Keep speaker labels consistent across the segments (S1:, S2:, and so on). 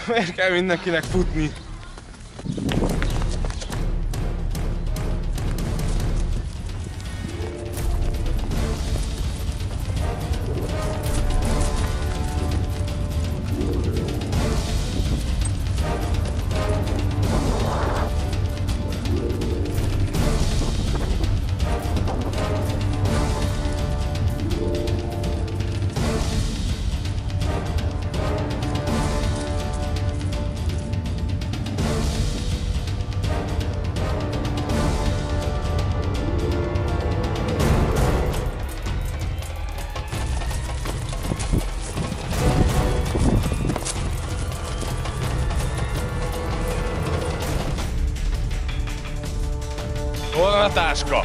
S1: Miért kell mindenkinek futni? Hol van a táska?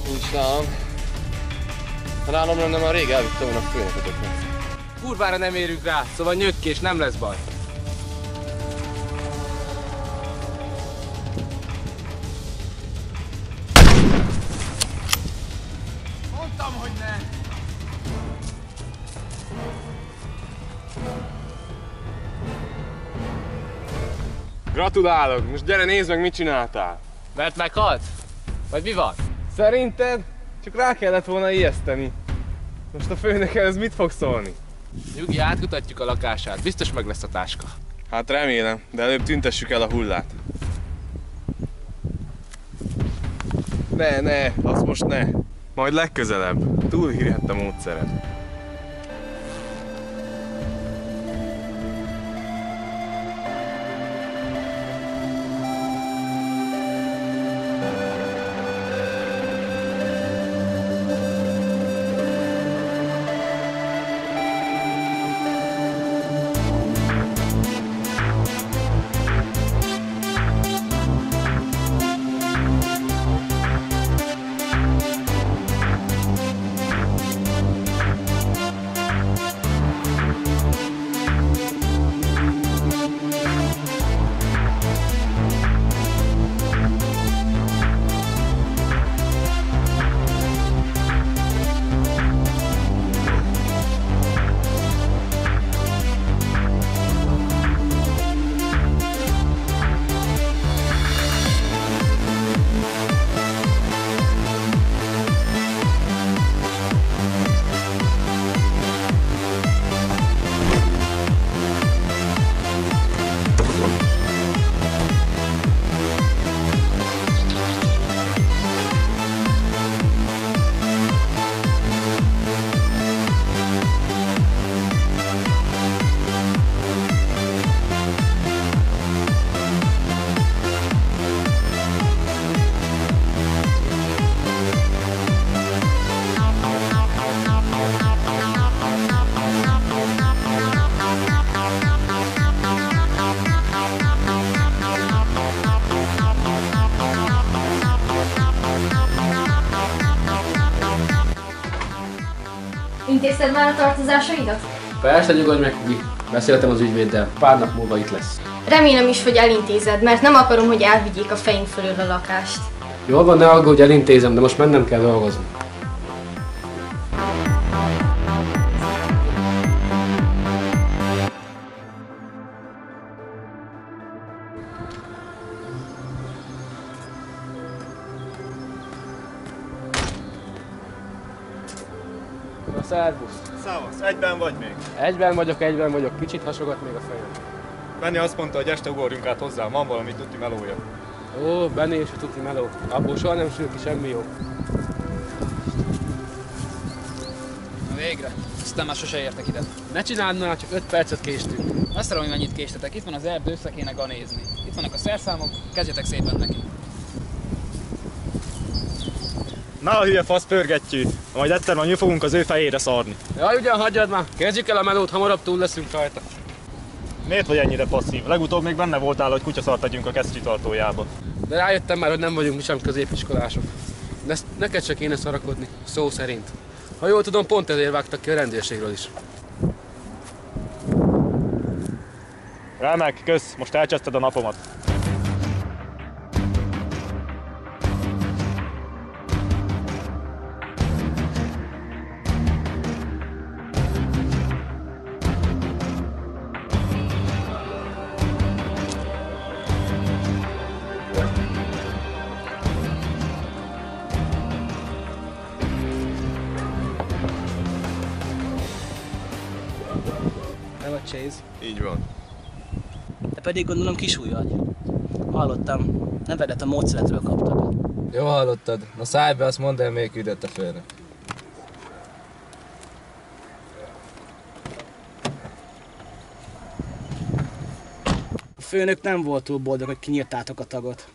S2: Nincs nálam. Ha nálam lenne, már rég elvitte volna a főnökötöknek.
S1: Kurvára nem érünk rá, szóval nyökkés, nem lesz baj. Mondtam, hogy ne! Gratulálok! Most gyere, nézd meg, mit csináltál!
S2: Mert meghalt? Vagy mi van?
S1: Szerinted? Csak rá kellett volna ijeszteni. Most a főnök ez mit fog szólni?
S2: Nyugi, átkutatjuk a lakását. Biztos meg lesz a táska.
S1: Hát remélem, de előbb tüntessük el a hullát. Ne, azt most ne. Majd legközelebb. Túlhírhett a módszered.
S3: Intézted már a tartozásaidat?
S2: Persze, nyugodj meg, Kugi. Beszéltem az ügyvéddel. Pár nap múlva itt lesz.
S3: Remélem is, hogy elintézed, mert nem akarom, hogy elvigyék a fejünk fölül a lakást.
S2: Jól van, ne aggódj, elintézem, de most mennem kell dolgozni. Na, szervusz!
S4: Szávasz, egyben vagy még?
S2: Egyben vagyok, kicsit hasogat még a fejem.
S4: Benni azt mondta, hogy este ugorjunk át hozzá, van valami tuti melója.
S2: Ó, Benni és a tuti meló. Abból soha nem sül ki semmi jó.
S5: Na végre, aztán már sose értek ide.
S2: Ne csináld már, csak 5 percet késtünk.
S5: Azt tudom, hogy mennyit késtetek. Itt van az erdő, össze kéne ganézni. Itt vannak a szerszámok, kezdjetek szépen neki.
S4: Na a hülye fasz, pörgetjű! Majd egyszer majd mi fogunk az ő fejére szarni.
S2: Jaj, ugyan hagyjad már, kezdjük el a melót, hamarabb túl leszünk rajta.
S4: Miért vagy ennyire passzív? Legutóbb még benne voltál, hogy kutyaszart tegyünk a kesztyűtartójába.
S2: De rájöttem már, hogy nem vagyunk mi sem középiskolások. De neked se kéne szarakodni, szó szerint. Ha jól tudom, pont ezért vágtak ki a rendőrségről is.
S4: Remek, kösz, most elcseszted a napomat.
S6: Chase.
S1: Így van.
S6: Te pedig gondolom kisúly vagy. Hallottam, nevedet a módszeretről kaptad.
S7: Jó hallottad. Na szállj be, azt mondd el, melyik üdött a főnök.
S6: A főnök nem volt túl boldog, hogy kinyírtátok a tagot.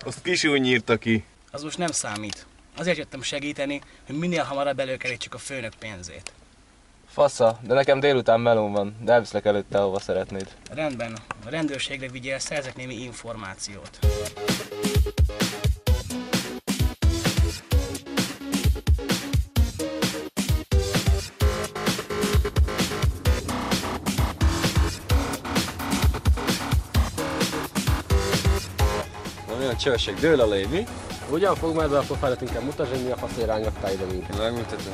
S1: Azt kisúly nyírta ki.
S6: Az most nem számít. Azért jöttem segíteni, hogy minél hamarabb előkerítsük a főnök pénzét.
S7: Fasza, de nekem délután melón van, de elviszlek előtte, ahova szeretnéd.
S6: Rendben, a rendőrségre vigyél, szerzek némi információt.
S8: Na milyen csövesség, dől a lé, mi?
S2: Ugyan fog már be a pofádat, inkább mutasd, hogy mi a faszért rángattál ide minket.
S8: Megmutatom.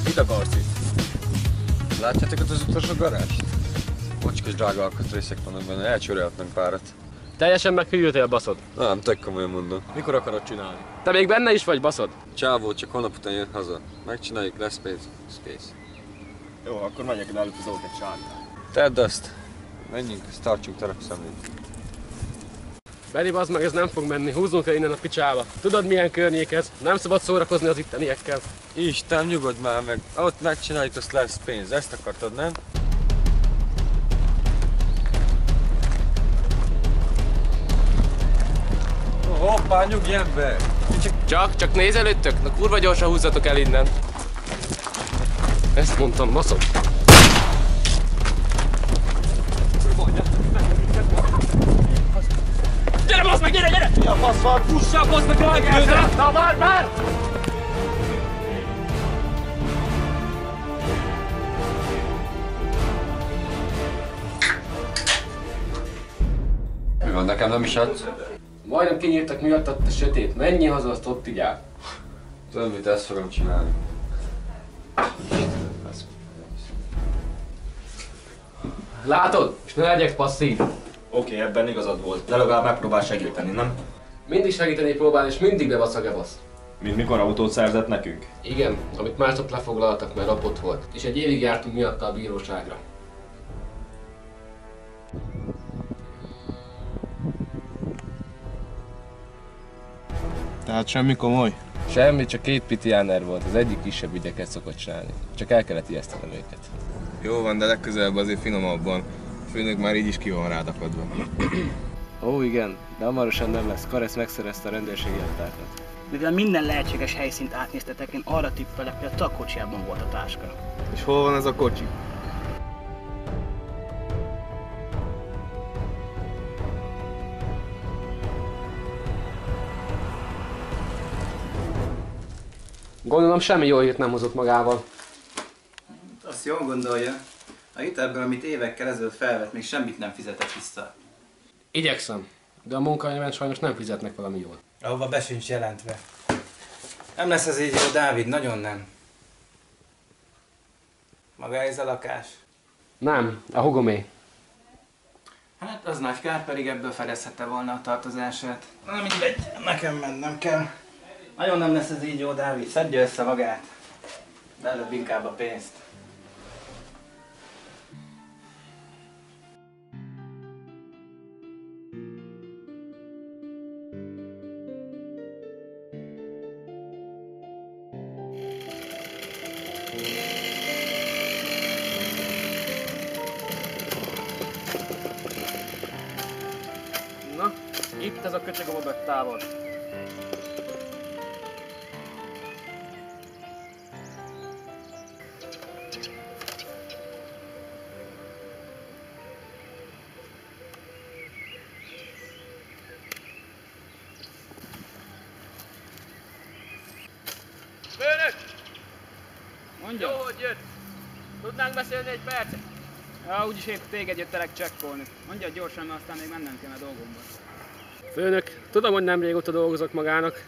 S7: Mit akarsz itt?
S8: Látjátok ott az utolsó garást? Mocskos drága alkatrészek vannak benne, elcsörelhetnek párat.
S2: Teljesen meghűltél, baszod.
S8: Nem, tök komolyan mondom.
S7: Mikor akarod csinálni?
S2: Te még benne is vagy, baszod?
S8: Csávó csak holnap után jön haza. Megcsináljuk, lesz pénz. Space.
S4: Jó, akkor megyek ide előtt az egy sárgát.
S8: Tedd azt. Menjünk, ezt tartsunk terepszemlét.
S2: Beri, bazd meg, ez nem fog menni. Húzzunk el innen a picsába. Tudod, milyen környék ez? Nem szabad szórakozni az itteniekkel.
S8: Isten, nyugodj már meg. Ott megcsináljuk, azt lesz pénz. Ezt akartad, nem? Hoppá, nyugi ember!
S2: Csak néz előttök? Na kurva gyorsan húzzatok el innen. Ezt mondtam, baszod. Gyere, baszd meg, gyere!
S4: Mi a fasz van?
S2: Fussál, baszd meg, rágjázzál! Na, várj!
S8: Mi van, nekem nem is adsz?
S2: Majdnem kinyírtak miattad, te sötét. Menj haza, azt ott így áll.
S8: Tudod, mit ezt fogom csinálni?
S2: Látod? És ne legyek passzív.
S4: Oké, ebben igazad volt, de legalább megpróbál segíteni, nem?
S2: Mindig segíteni próbál, és mindig bevasz a gebasz.
S4: Mint mikor autót szerzett nekünk?
S2: Igen, amit másnap lefoglaltak, mert rapott volt. És egy évig jártunk miatta a bíróságra.
S1: Tehát semmi komoly?
S7: Semmi, csak 2 pitiáner volt, az egyik kisebb ügyeket szokott csinálni. Csak el kellett ijesztenem őket.
S1: Jó van, de legközelebb azért finomabban. A főnök már így is ki van rád akadva.
S7: Ó, igen, de hamarosan nem lesz. Karesz megszerezte a rendőrségi aktákat.
S6: Mivel minden lehetséges helyszínt átnéztetek, én arra tippelek, hogy a tagkocsijában volt a táska.
S1: És hol van ez a kocsi?
S2: Gondolom semmi jó hírt nem hozott magával.
S9: Azt jól gondolja. A hitelből, amit évekkel ezelőtt felvett, még semmit nem fizetett vissza.
S2: Igyekszem, de a munkahelyemen sajnos nem fizetnek valami jól.
S9: Ahova be sincs jelentve. Nem lesz ez így jó, Dávid, nagyon nem. Maga ez a lakás?
S2: Nem, a hugomé.
S9: Hát az nagy kár, pedig ebből fedezhette volna a tartozását. Na mindegy, nekem mennem kell. Nagyon nem lesz ez így jó, Dávid, szedje össze magát. De előbb inkább a pénzt.
S5: Na, itt ez a köcsög a bobettával.
S2: Főnök!
S5: Mondja?
S2: Jó, hogy jött! Tudnánk beszélni egy percet?
S5: Ja, úgyis épp téged jöttelek csekkolni. Mondja gyorsan, mert aztán még mennem kell a dolgomba.
S2: Főnök, tudom, hogy nem régóta dolgozok magának.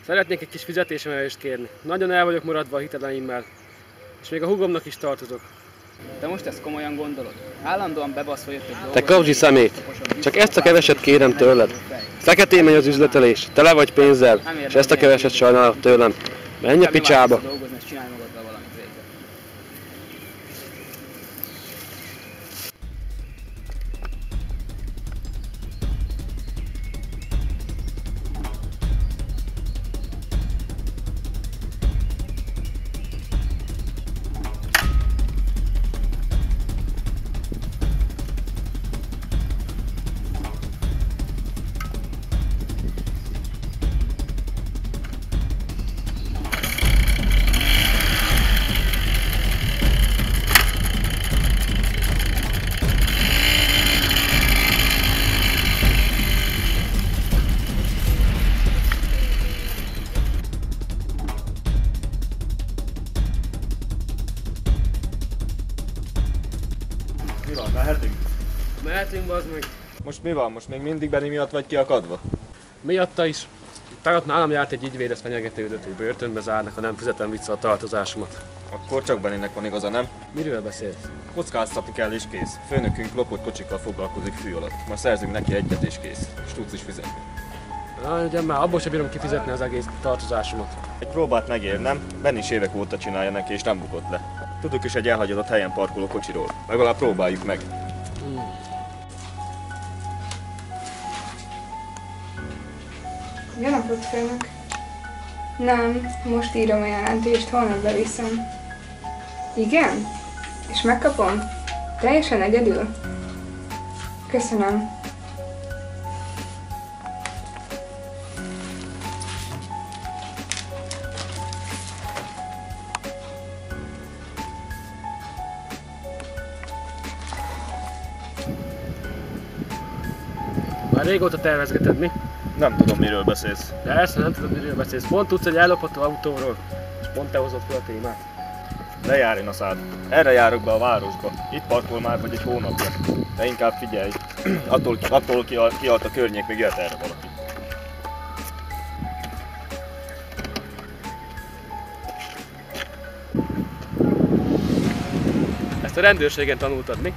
S2: Szeretnék egy kis fizetésemelést kérni. Nagyon el vagyok maradva a hiteleimmel. És még a hugomnak is tartozok.
S5: Te most ezt komolyan gondolod? Állandóan bebaszva jöttök dolgozni.
S2: Te kapzsi szemét! Csak ezt a keveset kérem tőled. Feketén megy az üzletelés, tele vagy pénzzel, és ezt a keveset sajnálod tőlem. Menj a picsába!
S5: Dolgozni, ezt csinálj magaddal valamit végre.
S4: Mi van, mehetünk?
S2: Mehetünk, bazd meg!
S4: Most mi van? Most még mindig Benni miatt vagy kiakadva?
S2: Miatta is. Tegnap nálam járt egy ügyvéd, ezt fenyegetődött, hogy börtönbe zárnak, ha nem fizetem vissza a tartozásomat.
S4: Akkor csak Benninek van igaza, nem?
S2: Miről beszélsz?
S4: Kockáztatni kell és kész. Főnökünk lopott kocsikkal foglalkozik fű alatt. Ma szerzünk neki egyet és kész. És tudsz is fizetni.
S2: Ugye már abból sem bírom kifizetni az egész tartozásomat.
S4: Egy próbát megér, nem? Benni is évek óta csinálja neki és nem bukott le. Tudok is egy elhagyatott helyen parkoló kocsiról. Legalább próbáljuk meg.
S10: Jó napot, főnök! Nem, most írom a jelentést, holnap beviszem. Igen? És megkapom? Teljesen egyedül? Köszönöm.
S2: Már régóta tervezgeted, mi?
S4: Nem tudom, miről beszélsz.
S2: De ezt nem tudod, miről beszélsz. Pont tudsz egy ellopott autóról, és pont te hozott fel a témát.
S4: Ne járjon a szád. Erre járok be a városba. Itt parkol már vagy egy hónapja. De inkább figyelj. attól kialt a környék, még jöhet erre valaki.
S2: Ezt a rendőrségen tanultad, mi?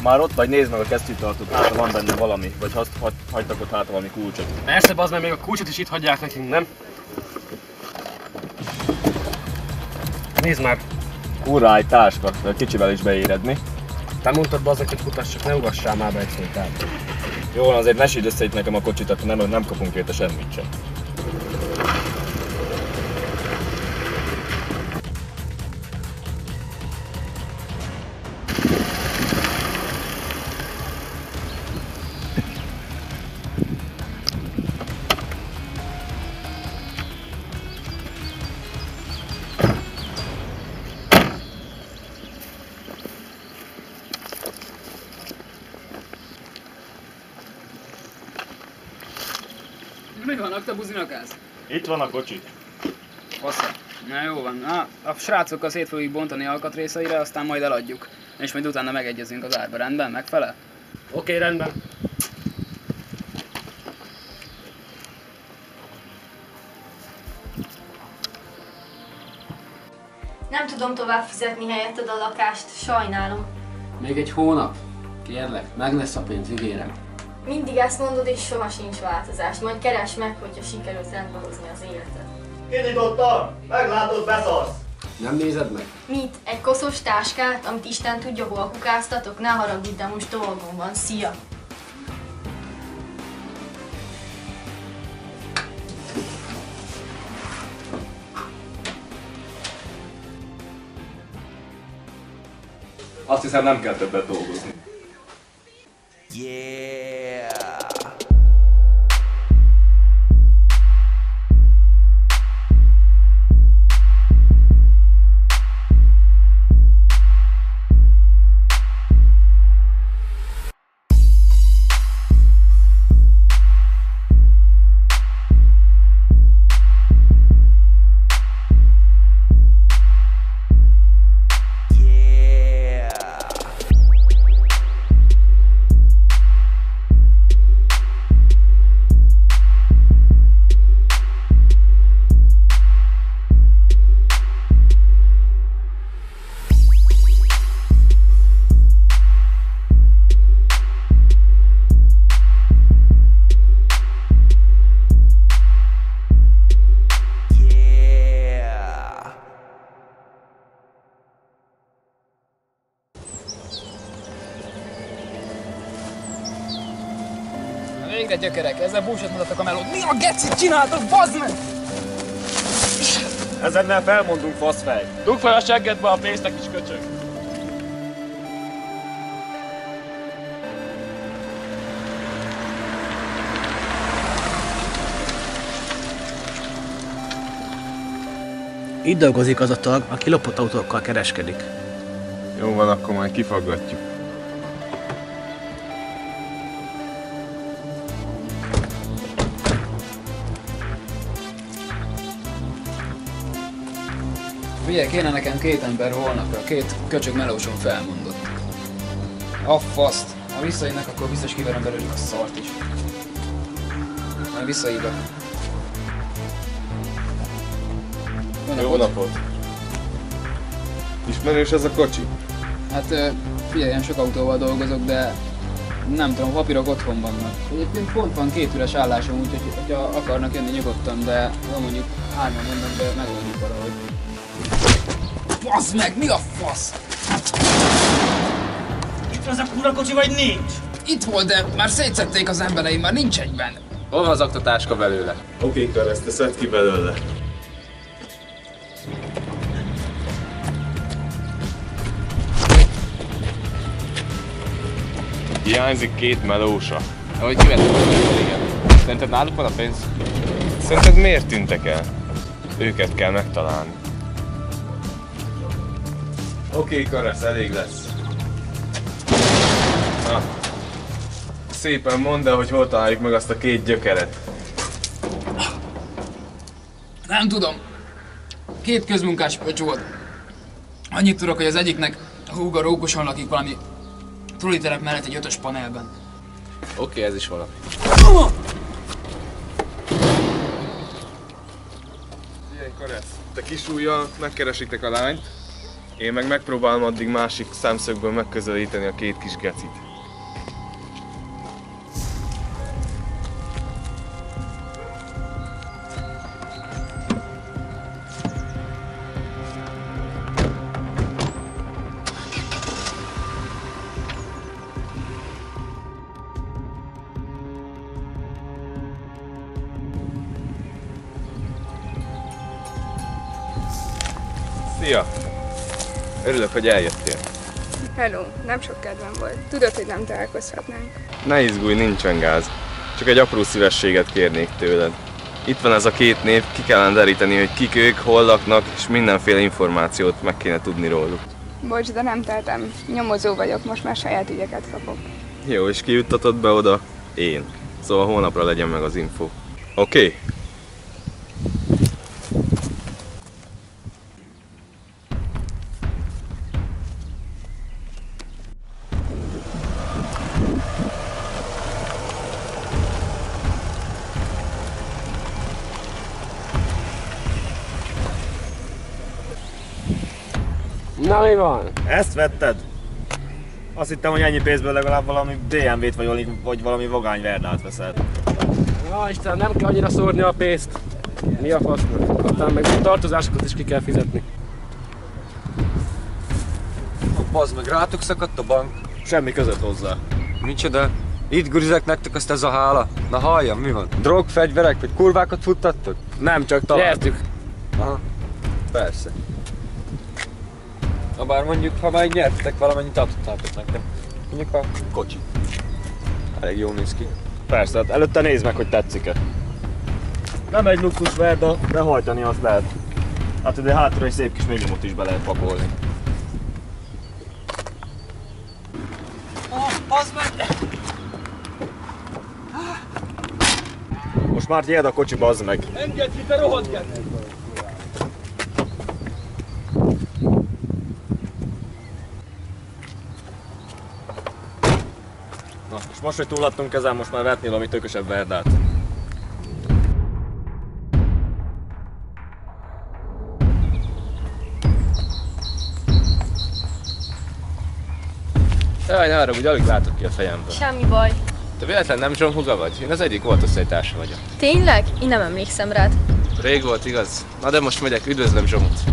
S4: Már ott vagy, nézd meg a kesztyűtartót, hát van benne valami, vagy hagytak ott hát valami kulcsot.
S2: Persze, bazd meg, még a kulcsot is itt hagyják nekünk, nem? Nézd már!
S4: Urrá, egy táska, de kicsivel is beéred, mi?
S2: Te mondtad, bazd meg, hogy futass, csak ne ugassál már be egy szótát.
S4: Jó van, azért ne síd össze itt nekem a kocsit, akkor nem kapunk érte semmit sem.
S5: Mi van, akta buzinak állsz?
S4: Itt van a kocsi.
S5: Fasza. Na jó van. Na, a srácokkal szét fogjuk bontani alkatrészeire, aztán majd eladjuk. És majd utána megegyezünk az árba. Rendben? Megfelel?
S2: Oké, rendben.
S3: Nem tudom tovább fizetni helyetted a lakást, sajnálom.
S2: Még egy hónap. Kérlek, meg lesz a pénz, ígérem.
S3: Mindig ezt mondod, és soha sincs változás. Majd keresd meg, hogyha sikerült rendbe hozni az életet.
S4: Kinyitottam! Meglátod, beszarsz!
S2: Nem nézed meg?
S3: Mit? Egy koszos táskát, amit Isten tudja, hol kukáztatok? Ne haragudj, de most dolgom van. Szia!
S4: Azt hiszem, nem kell többet dolgozni.
S11: Yeah!
S5: Végre gyökerek, ezzel búcsút mutatok a melót. Mi a gecit csináltok, bazd meg?
S4: Ezennel felmondunk, faszfej.
S2: Dugd fel a seggedbe a pénzt, a kis köcsög.
S6: Itt dolgozik az a tag, aki lopott autókkal kereskedik.
S1: Jó van, akkor majd kifaggatjuk.
S5: Figyelj, kéne nekem 2 ember holnapra, 2 köcsög melóson felmondott. A faszt. Ha visszajönnek, akkor biztos kiverem belőlük a szart is. Majd visszahívok.
S1: Jó napot! Ismerős ez a kocsi?
S5: Hát figyelj, én sok autóval dolgozok, de nem tudom, papírok otthon vannak. Egyébként pont van 2 üres állásom, úgyhogy ha akarnak jönni nyugodtan, de ha mondjuk 3-an vannak, de megoldjuk valahogy. Bazd meg, mi a fasz?
S9: Itt van az a kurva kocsi, vagy nincs?
S5: Itt volt, de már szétszették az embereim, már nincs egyben.
S7: Hol van az aktatáska belőle?
S1: Oké, Karesz, te szedd ki belőle. Hiányzik 2 melósa.
S7: Ahogy kivettem a igen. Szerinted náluk van a pénz?
S1: Szerinted miért tűntek el? Őket kell megtalálni. Oké, Karesz, elég lesz. Na. Szépen mondd el, hogy hol találjuk meg azt a 2 gyökeret.
S5: Nem tudom. 2 közmunkás pöcs volt. Annyit tudok, hogy az egyiknek a húga Rókuson lakik valami troliterep mellett egy 5-ös panelben.
S7: Oké, ez is valami.
S1: Figyelj, Karesz, te kis ujjal megkeresitek a lányt, én meg megpróbálom addig másik szemszögből megközelíteni a 2 kis gecit. Szia! Örülök, hogy eljöttél.
S10: Hello, nem sok kedvem volt. Tudod, hogy nem találkozhatnánk.
S1: Ne izgulj, nincsen gáz. Csak egy apró szívességet kérnék tőled. Itt van ez a 2 név, ki kellene deríteni, hogy kik ők, hol laknak, és mindenféle információt meg kéne tudni róluk.
S10: Bocs, de nem tehetem. Nyomozó vagyok, most már saját ügyeket kapok.
S1: Jó, és ki juttatott be oda? Én. Szóval holnapra legyen meg az info. Oké?
S2: Na mi van?
S4: Ezt vetted? Azt hittem, hogy ennyi pénzből legalább valami BMW-t vagy valami vagány Verdát veszel.
S2: Ja, Istenem, nem kell annyira szórni a pénzt. Mi a fasznak? Aztán meg a tartozásokat is ki kell fizetni.
S8: Bazd meg, rátok szakadt a bank.
S4: Semmi között hozzá.
S8: Micsoda? Itt gurizek nektek azt ez a hála? Na halljam, mi van? Drog, fegyverek, vagy kurvákat futtattok?
S2: Nem, csak találtuk.
S8: Aha, persze. Na bár mondjuk, ha már nyertetek valamennyit, adhatnátok nekem. Mondjuk a kocsi. Elég jól néz ki.
S4: Persze, hát előtte nézd meg, hogy tetszik-e. Nem egy luxus Verda, de hajtani azt lehet. Hát ide hátra egy szép kis minimumot is be lehet pakolni.
S9: Az meg!
S4: Most már tiéd a kocsi, bazd meg.
S9: Engedj ki, te rohadt geci!
S4: Na, és most, hogy túladtunk ezen, most már vetnél valami tökösebb Verdát.
S7: Jaj, ne arra, hogy alig látok ki a fejemből.
S3: Semmi baj.
S7: Te véletlen nem John Huga vagy? Én az egyik oltosztálytársa vagyok.
S3: Tényleg? Én nem emlékszem rád.
S7: Rég volt, igaz? Na de most megyek, üdvözlöm Zsomot.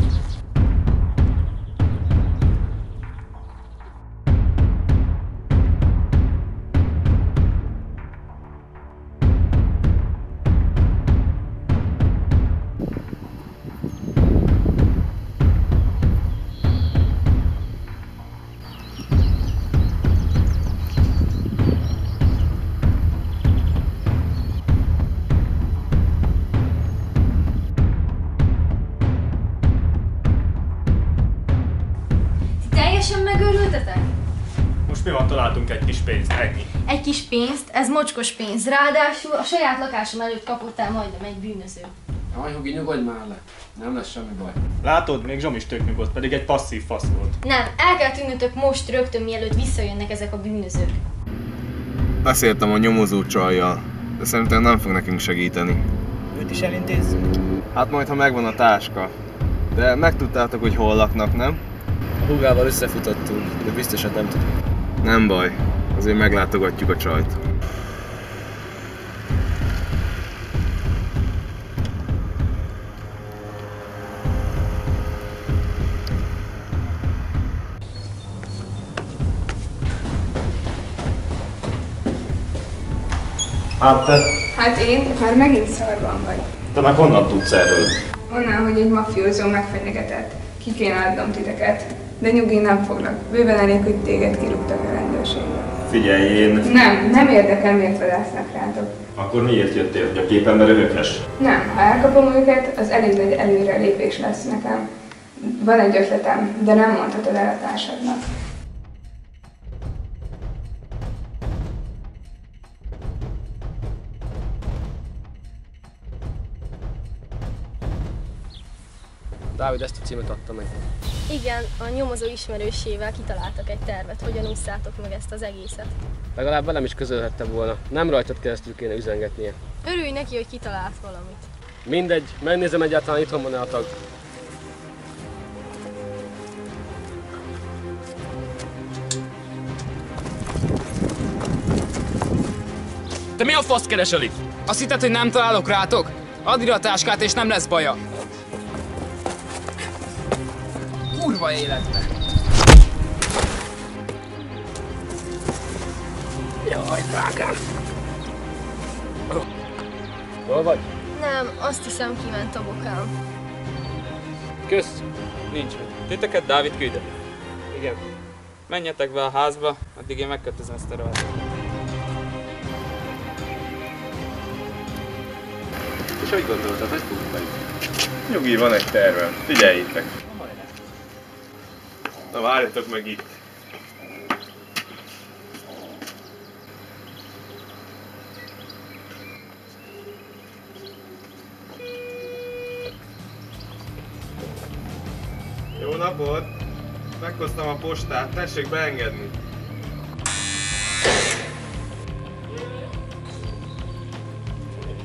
S3: részletek.
S4: Most mi van, találtunk egy kis pénzt, ennyi.
S3: Egy kis pénzt, ez mocskos pénz. Ráadásul a saját lakásom előtt kapott el majdnem egy bűnöző.
S2: Jaj, Hugi, nyugodj már le. Nem lesz semmi baj.
S4: Látod, még Zsom is tök nyugodt, pedig egy passzív fasz volt.
S3: Nem, el kell tűnnötök most rögtön, mielőtt visszajönnek ezek a bűnözők.
S1: Beszéltem a nyomozó csajjal, de szerintem nem fog nekünk segíteni.
S9: Őt is elintézzük?
S1: Hát majd, ha megvan a táska. De megtudtátok, hogy hol laknak, nem?
S7: A húgával összefutottunk, de biztosan nem tudjuk.
S1: Nem baj, azért meglátogatjuk a csajt.
S4: Hát te?
S10: Hát én már megint szarban vagy.
S4: Te meg honnan tudsz erről?
S10: Onnan, hogy egy mafiózó megfenyegetett. Ki kéne adnom titeket. De nyugi, nem foglak. Bőven elég, hogy téged kirúgtak a rendőrségbe.
S4: Figyelj, én...
S10: Nem érdekel, miért vadásznak rátok.
S4: Akkor miért jöttél, hogy a képemben röhöghess?
S10: Nem, ha elkapom őket, az elég nagy előrelépés lesz nekem. Van egy ötletem, de nem mondhatod el a társadnak.
S2: Dávid, ezt a címet adta meg.
S3: Igen, a nyomozó ismerősével kitaláltak egy tervet, hogyan ússzátok meg ezt az egészet.
S2: Legalább velem is közölhette volna. Nem rajtad keresztül kéne üzengetnie.
S3: Örülj neki, hogy kitalált valamit.
S2: Mindegy, megnézem egyáltalán itthon van-e a tag.
S5: Te mi a fasz keresel itt? Azt hitted, hogy nem találok rátok? Add ide a táskát és nem lesz baja. Kurva életbe!
S2: Jaj, drágám! Hol vagy?
S3: Nem, azt hiszem, kiment a bokám.
S2: Kösz!
S11: Nincs. Titeket Dávid küldött?
S2: Igen.
S11: Menjetek be a házba, addig én megkötözöm ezt a rohadt.
S1: És hogy gondoltad, hogy fogunk velük? Nyugi, van egy tervem. Figyeljétek! Na várjatok meg itt! Jó napot! Meghoztam a postát, tessék beengedni!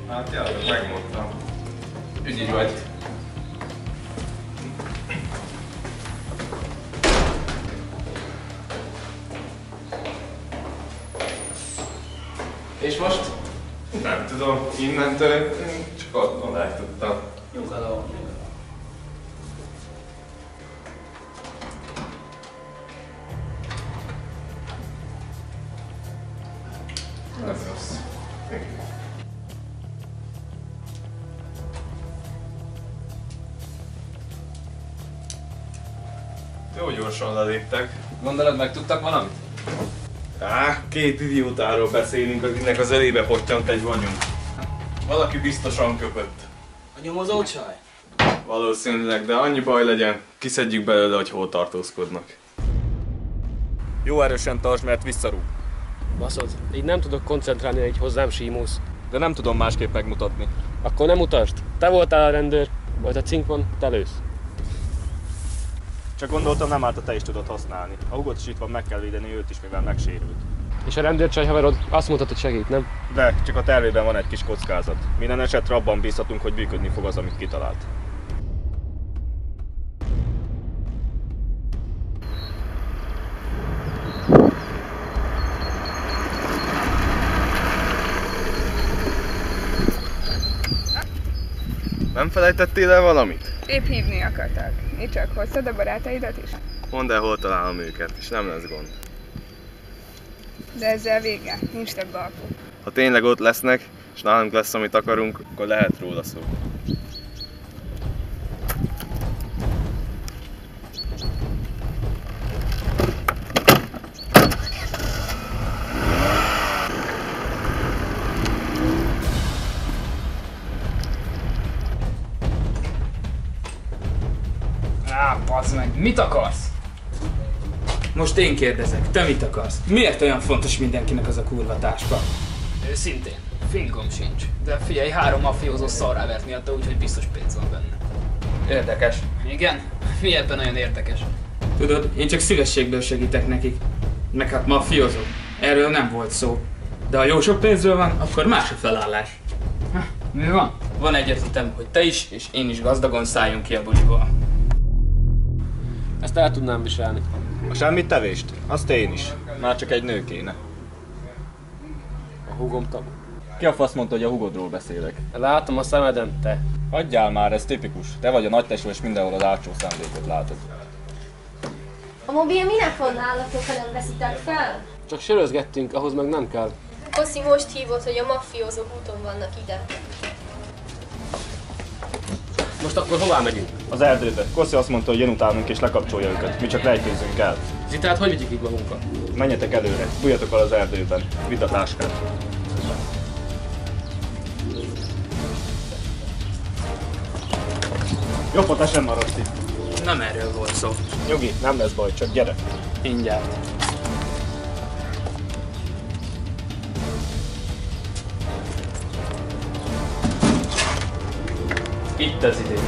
S1: Hát játok, megmondtam.
S7: Ügyig vagy. És most?
S1: Nem tudom, innentől csak odáig tudtam.
S6: Nyugalom.
S1: Ez rossz. Jó gyorsan leléptek.
S7: Gondolod, megtudtak valamit?
S1: Két idiótáról beszélünk, akinek az elébe pottyant egy vagyunk. Valaki biztosan köpött.
S6: A nyomozó csaj?
S1: Valószínűleg, de annyi baj legyen, kiszedjük belőle, hogy hol tartózkodnak.
S4: Jó erősen tartsd, mert visszarúg.
S2: Baszod, így nem tudok koncentrálni, hogy hozzám símulsz.
S4: De nem tudom másképp megmutatni.
S2: Akkor nem utasd. Te voltál a rendőr, vagy a cinkon, te lősz.
S4: Csak gondoltam, nem árt, te is tudod használni. A Hugot is itt van, meg kell védeni őt is, mivel megsérült.
S2: És a rendőrcsaj haverod azt mondta, hogy segít, nem?
S4: De csak a tervében van egy kis kockázat. Minden esetre abban bízhatunk, hogy működni fog az, amit kitalált.
S1: Nem felejtettél el valamit?
S10: Épp hívni akartak. Mi csak hoztad a barátaidat is?
S1: Mondd el, hol találom őket, és nem lesz gond.
S10: De ezzel vége. Nincs több alkú.
S1: Ha tényleg ott lesznek, és nálunk lesz, amit akarunk, akkor lehet róla szó.
S5: Bazd meg, mit akarsz?
S9: Most én kérdezek, te mit akarsz? Miért olyan fontos mindenkinek az a kurva táska?
S5: Őszintén, fingom sincs. De figyelj, 3 mafiózó szarrá vert miatta, úgyhogy biztos pénz van benne.
S9: Érdekes.
S5: Igen? Mi ebben olyan érdekes?
S9: Tudod, én csak szívességből segítek nekik. Meg hát mafiózók. Erről nem volt szó. De ha jó sok pénzről van, akkor más a felállás.
S5: Mi van?
S9: Van egy ötletem, hogy te is és én is gazdagon szálljunk ki a buliból.
S2: Ezt el tudnám viselni.
S4: A semmit tevést? Azt én is. Már csak egy nő kéne.
S2: A húgom tag.
S4: Ki a fasz mondta, hogy a hugodról beszélek?
S2: Látom a szemeden, te.
S4: Hagyjál már, ez tipikus. Te vagy a nagytesó, és mindenhol az átsó szándékot látod.
S3: A mobil minek van nálatok, ha nem veszitek fel?
S2: Csak sörözgettünk, ahhoz meg nem kell.
S3: Koszi most hívott, hogy a mafiózók úton vannak ide.
S2: Most akkor hová megyünk?
S4: Az erdőbe. Kossi azt mondta, hogy jön utánunk és lekapcsolja őket. Mi csak rejtőzünk el.
S2: Zitát, hogy vigyük így magunkkal?
S4: Menjetek előre, bújjatok el az erdőben. Vidd a táskát. Jobb, ha te sem maradsz itt.
S9: Nem erről volt szó.
S4: Nyugi, nem lesz baj, csak gyere.
S9: Mindjárt. Itt az idő.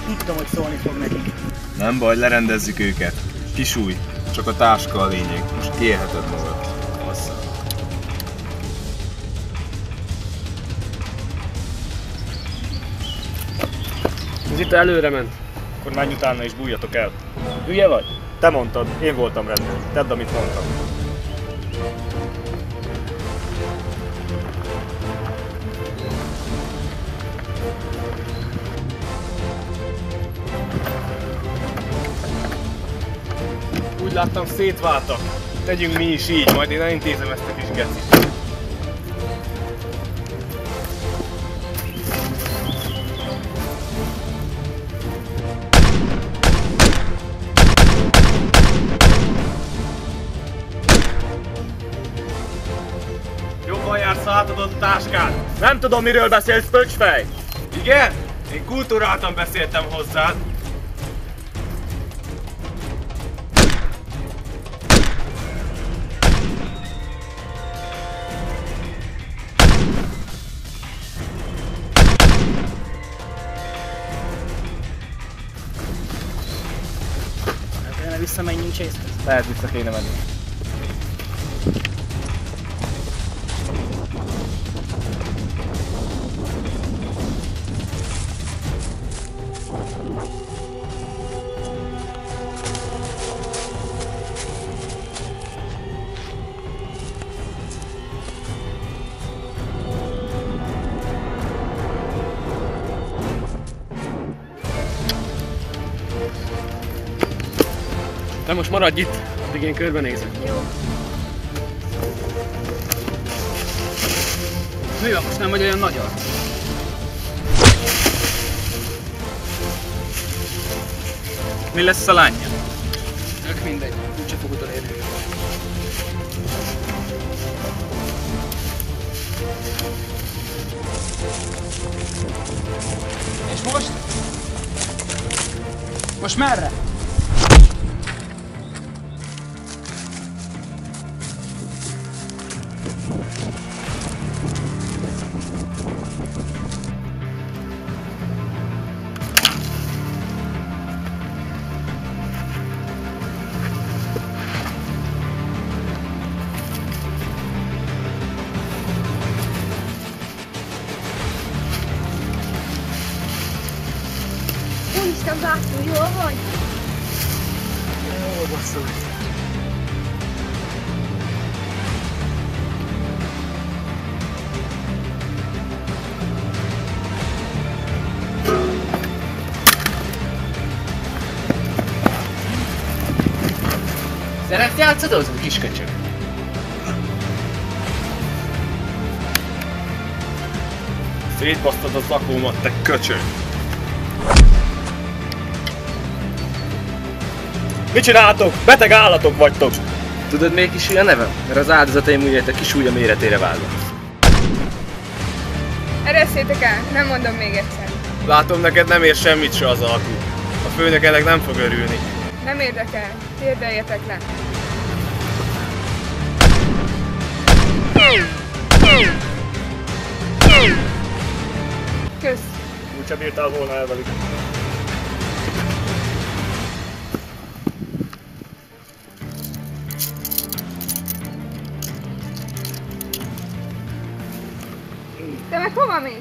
S12: Tudtam, hogy szólni fog nekik.
S1: Nem baj, lerendezzük őket. Kisúly, csak a táska a lényeg. Most kiélheted magad. Bassza.
S2: Zita előre ment.
S4: Akkor menj utána és bújjatok el.
S2: Hülye vagy?
S4: Te mondtad, én voltam rendőr. Tedd, amit mondtam.
S1: Úgy láttam, szétváltak. Tegyünk mi is így, majd én elintézem ezt a kis gecit.
S4: Jobban jársz, átadod a táskát. Nem tudom, miről beszélsz, pöcsfej.
S1: Igen? Én kulturáltan beszéltem hozzád.
S12: Kellene visszamenjünk Chase-hez.
S4: Lehet vissza kéne menni.
S2: Te most maradj itt, addig én körbenézek.
S3: Jó.
S5: Mi van, most nem vagy olyan nagy arc?
S4: Mi lesz a lánya?
S5: Tök mindegy, úgyse fog utolérni. És most? Most merre?
S3: Úristen, bátor, jól vagy?
S2: Ó, basszus.
S5: Szeretsz játszadozni, kisköcsög?
S1: Szétbasztad a zakómat, te köcsög!
S4: Mit csináltok? Beteg állatok vagytok!
S7: Tudod, miért kisúly a nevem? Mert az áldozataim úgy a kisúlya méretére válnak.
S10: Ereszétek el, nem mondom még egyszer.
S1: Látom, neked nem ér semmit se az alkú. A főnök ennek nem fog örülni.
S10: Nem érdekel, térdeljetek le. Kösz.
S4: Úgyse bírtál volna el velük.
S10: Te meg hova mész?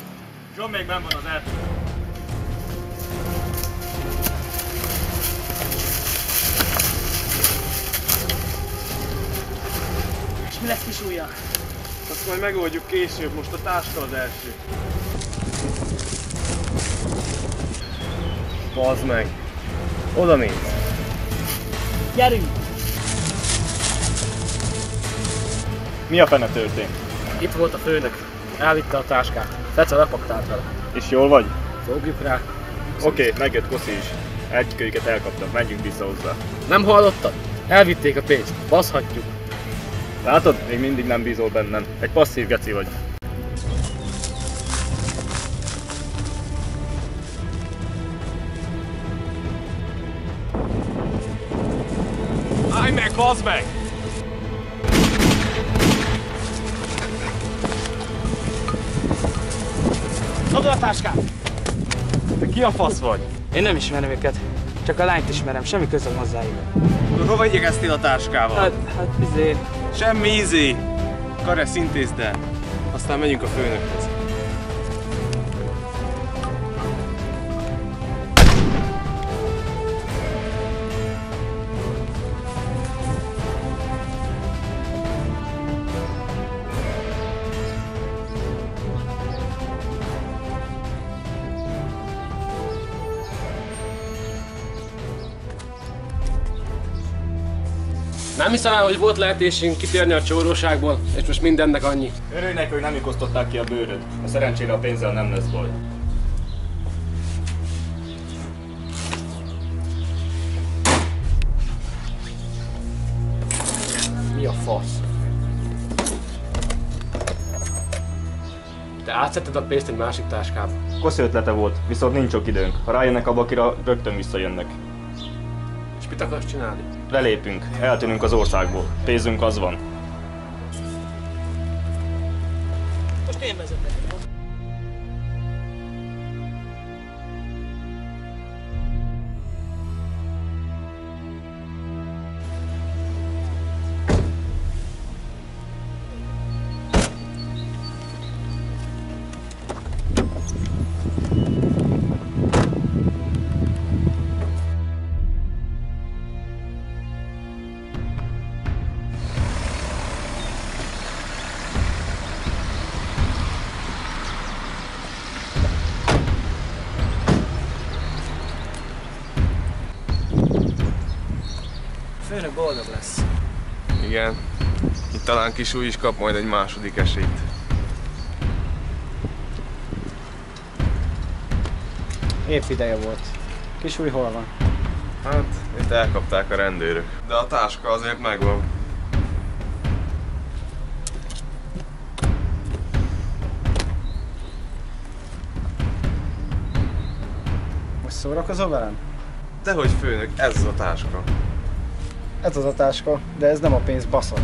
S4: John még benn van az erdő.
S12: És mi lesz kisúlya?
S1: Azt majd megoldjuk később, most a táska az első. Bazd meg! Oda mész!
S12: Gyerünk!
S4: Mi a fene történt?
S2: Itt volt a főnök. Elvitte a táskát. Fece lepaktált vele.
S4: És jól vagy?
S2: Fogjuk rá.
S4: Oké, megjött Koszi is. Egyikőjüket elkaptam, menjünk vissza hozzá.
S2: Nem hallottad? Elvitték a pénzt. Baszhatjuk.
S4: Látod? Még mindig nem bízol bennem. Egy passzív geci vagy.
S1: Állj meg, bazd meg!
S12: Adod a táskát!
S1: Te ki a fasz vagy?
S11: Én nem ismerem őket. Csak a lányt ismerem, semmi közöm hozzájuk.
S1: Hova igyekeztél a táskával?
S11: Hát izé...
S1: Semmi ízé! Karesz, intézd el. Aztán megyünk a főnökhez.
S2: Nem hiszem el, hogy volt lehetésünk kitérni a csóróságból, és most mindennek annyi.
S4: Örülj neki, hogy nem ikosztották ki a bőröd. A szerencsére a pénzzel nem lesz baj.
S2: Mi a fasz? Te átszedted a pénzt egy másik táskába.
S4: Koszi ötlete volt, viszont nincs sok időnk. Ha rájönnek a bakira, rögtön visszajönnek.
S2: És mit akarsz csinálni?
S4: Lelépünk, eltűnünk az országból. Pénzünk az van.
S12: Most én vezetek.
S11: Főnök boldog lesz.
S1: Igen. Itt talán kisúly is kap majd egy második esélyt.
S9: Épp ideje volt. Kisúly hol van?
S1: Hát, itt elkapták a rendőrök. De a táska azért megvan.
S9: Most szórakozol velem?
S1: Dehogy főnök, ez az a táska.
S9: Ez az a táska, de ez nem a pénz, baszod.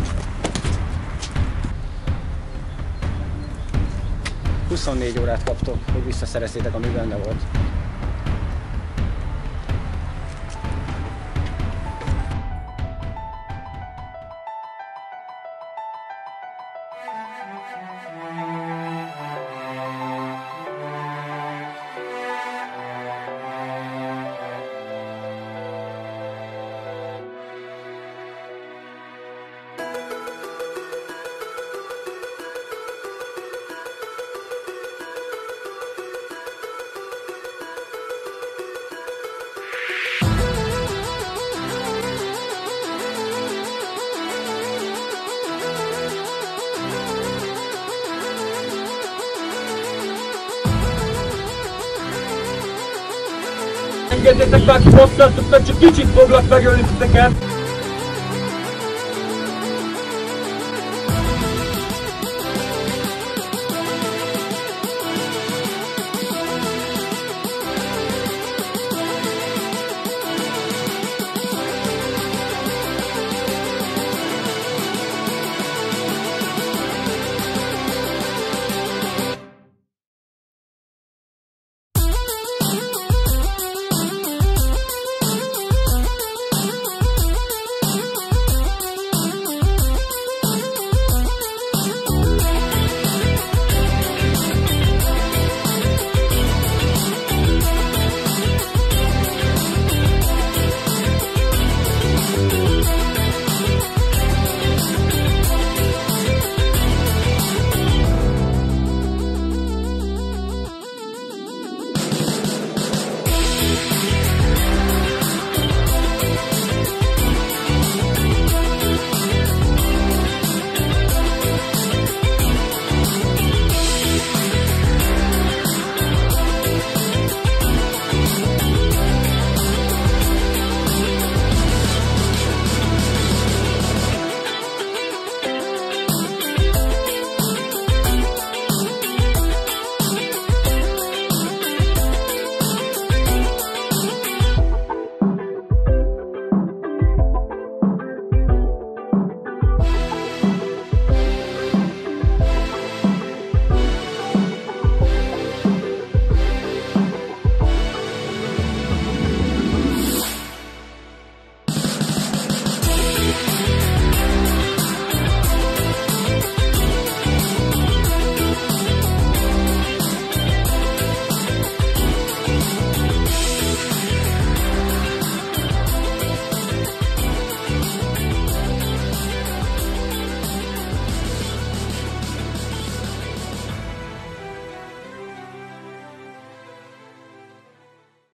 S9: 24 órát kaptok, hogy visszaszerezzétek, ami benne volt.
S13: engedjétek be, aki bosszantok, mert csak kicsit foglak megölni titeket!